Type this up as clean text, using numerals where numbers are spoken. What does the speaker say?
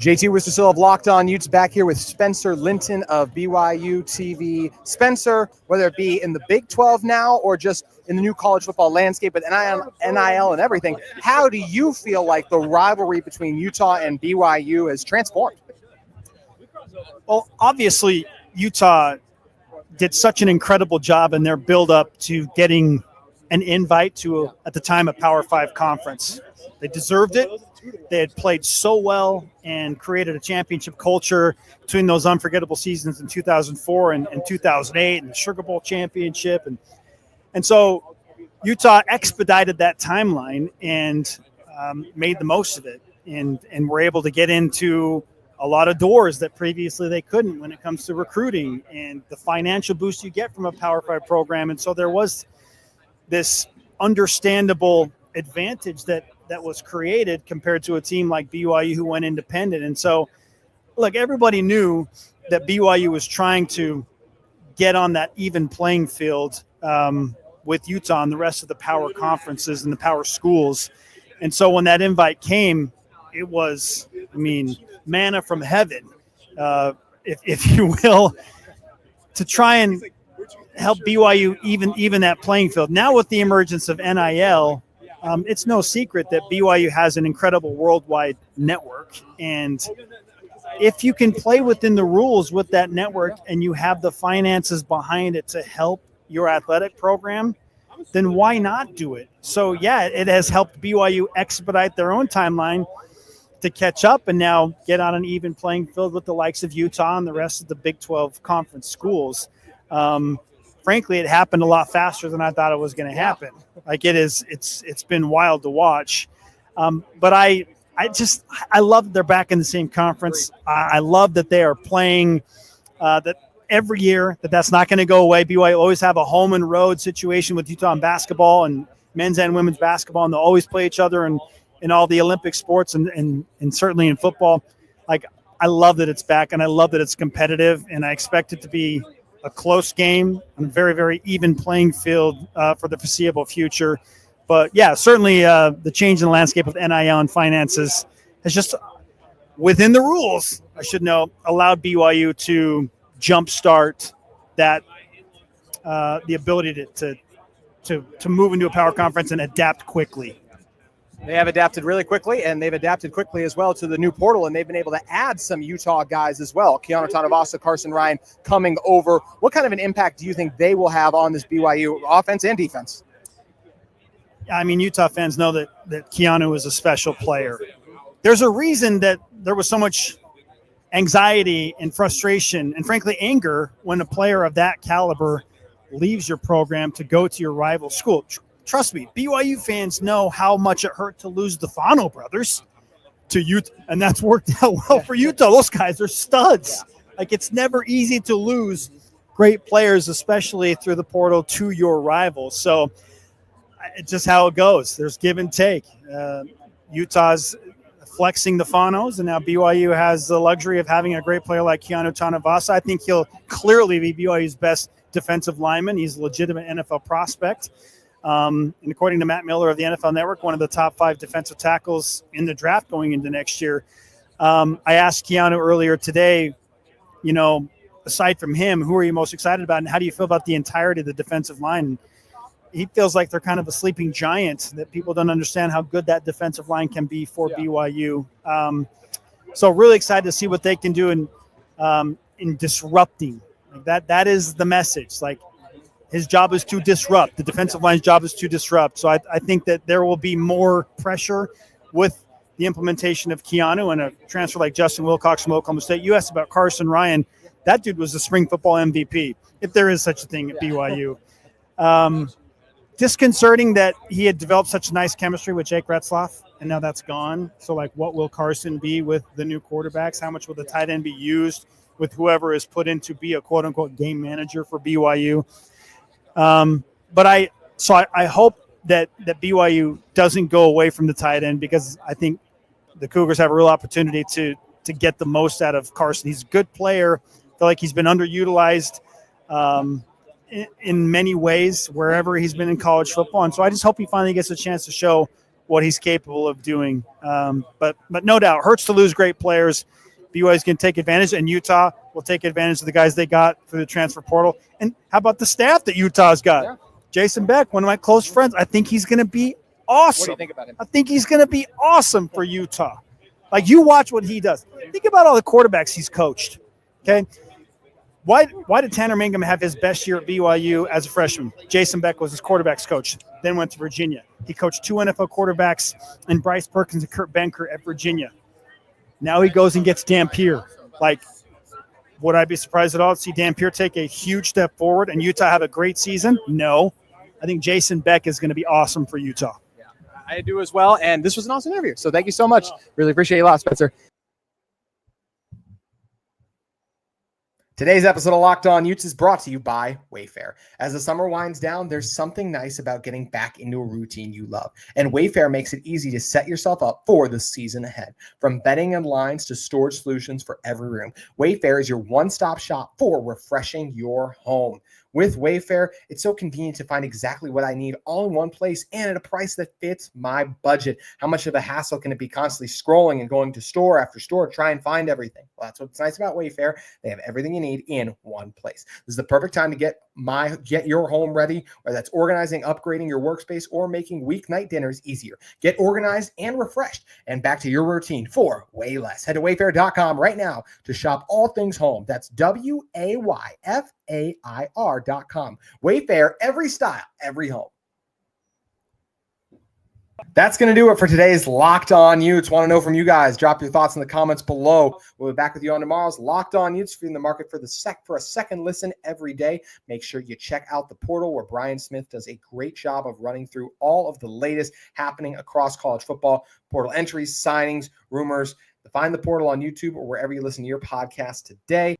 JT Wistrcill of Locked On Utes back here with Spencer Linton of BYU TV. Spencer, whether it be in the Big 12 now or just in the new college football landscape with NIL and everything, how do you feel like the rivalry between Utah and BYU has transformed? Well, obviously, Utah did such an incredible job in their build-up to getting an invite to, at the time, a Power 5 conference. They deserved it. They had played so well and created a championship culture between those unforgettable seasons in 2004 and 2008 and the Sugar Bowl championship. And so Utah expedited that timeline and made the most of it and were able to get into a lot of doors that previously they couldn't when it comes to recruiting and the financial boost you get from a Power 5 program. And so there was this understandable advantage that was created compared to a team like BYU who went independent. And so, look, everybody knew that BYU was trying to get on that even playing field with Utah and the rest of the power conferences and the power schools. And so when that invite came, it was, manna from heaven, if you will, to try and help BYU even that playing field. Now with the emergence of NIL, it's no secret that BYU has an incredible worldwide network. And if you can play within the rules with that network and you have the finances behind it to help your athletic program, then why not do it? So, yeah, it has helped BYU expedite their own timeline to catch up and now get on an even playing field with the likes of Utah and the rest of the Big 12 conference schools. Frankly, it happened a lot faster than I thought it was going to happen. Like it's been wild to watch. But I love that they're back in the same conference. I love that they are playing that every year, that's not going to go away. BYU always have a home and road situation with Utah in basketball and men's and women's basketball, and they'll always play each other in all the Olympic sports and certainly in football. Like, I love that it's back, and I love that it's competitive, and I expect it to be a close game on a very, very even playing field for the foreseeable future. But, yeah, certainly the change in the landscape of NIL and finances has just, within the rules, I should know, allowed BYU to jumpstart that the ability to move into a power conference and adapt quickly. They have adapted really quickly, and they've adapted quickly as well to the new portal, and they've been able to add some Utah guys as well. Keanu Tanavasa, Carson Ryan coming over. What kind of an impact do you think they will have on this BYU offense and defense? Utah fans know that Keanu is a special player. There's a reason that there was so much anxiety and frustration and, frankly, anger when a player of that caliber leaves your program to go to your rival school. Trust me, BYU fans know how much it hurt to lose the Fano brothers to Utah, and that's worked out well for Utah. Those guys are studs. Like, it's never easy to lose great players, especially through the portal, to your rivals. So it's just how it goes. There's give and take. Utah's flexing the Fanos, and now BYU has the luxury of having a great player like Keanu Tanavasa. I think he'll clearly be BYU's best defensive lineman. He's a legitimate NFL prospect. And according to Matt Miller of the NFL Network, one of the top 5 defensive tackles in the draft going into next year. I asked Keanu earlier today, aside from him, who are you most excited about, and how do you feel about the entirety of the defensive line? He feels like they're kind of a sleeping giant, that people don't understand how good that defensive line can be for BYU. So really excited to see what they can do in disrupting. Like that is the message. Like, his job is to disrupt. The defensive line's job is to disrupt. So I think that there will be more pressure with the implementation of Keanu and a transfer like Justin Wilcox from Oklahoma State. You asked about Carson Ryan. That dude was the spring football MVP, if there is such a thing at BYU. Disconcerting that he had developed such nice chemistry with Jake Retzlaff, and now that's gone. So, what will Carson be with the new quarterbacks? How much will the tight end be used with whoever is put in to be a quote-unquote game manager for BYU? But I hope that BYU doesn't go away from the tight end, because I think the Cougars have a real opportunity to get the most out of Carson. He's a good player. I feel like he's been underutilized in many ways wherever he's been in college football. And so I just hope he finally gets a chance to show what he's capable of doing. But no doubt, hurts to lose great players. BYU is going to take advantage, and Utah will take advantage of the guys they got through the transfer portal. And how about the staff that Utah's got? Yeah. Jason Beck, one of my close friends. I think he's going to be awesome. What do you think about him? I think he's going to be awesome for Utah. Like, you watch what he does. Think about all the quarterbacks he's coached. Okay, why did Tanner Mangum have his best year at BYU as a freshman? Jason Beck was his quarterbacks coach, then went to Virginia. He coached 2 NFL quarterbacks, and Bryce Perkins and Kurt Benker at Virginia. Now he goes and gets Dampier. Like, would I be surprised at all to see Dampier take a huge step forward and Utah have a great season? No. I think Jason Beck is going to be awesome for Utah. Yeah, I do as well, and this was an awesome interview. So thank you so much. Really appreciate you a lot, Spencer. Today's episode of Locked On Utes is brought to you by Wayfair. As the summer winds down, there's something nice about getting back into a routine you love. And Wayfair makes it easy to set yourself up for the season ahead. From bedding and lines to storage solutions for every room, Wayfair is your one-stop shop for refreshing your home. With Wayfair, it's so convenient to find exactly what I need all in one place and at a price that fits my budget. How much of a hassle can it be constantly scrolling and going to store after store to try and find everything? Well, that's what's nice about Wayfair. They have everything you need in one place. This is the perfect time to get your home ready, whether that's organizing, upgrading your workspace, or making weeknight dinners easier. Get organized and refreshed and back to your routine for way less. Head to wayfair.com right now to shop all things home. That's WAYFAIR.com. Wayfair, every style, every home. That's going to do it for today's Locked On Utes. Want to know from you guys? Drop your thoughts in the comments below. We'll be back with you on tomorrow's Locked On Utes. If you're in the market for a second listen every day, make sure you check out the portal where Brian Smith does a great job of running through all of the latest happening across college football, portal entries, signings, rumors. Find the portal on YouTube or wherever you listen to your podcast today.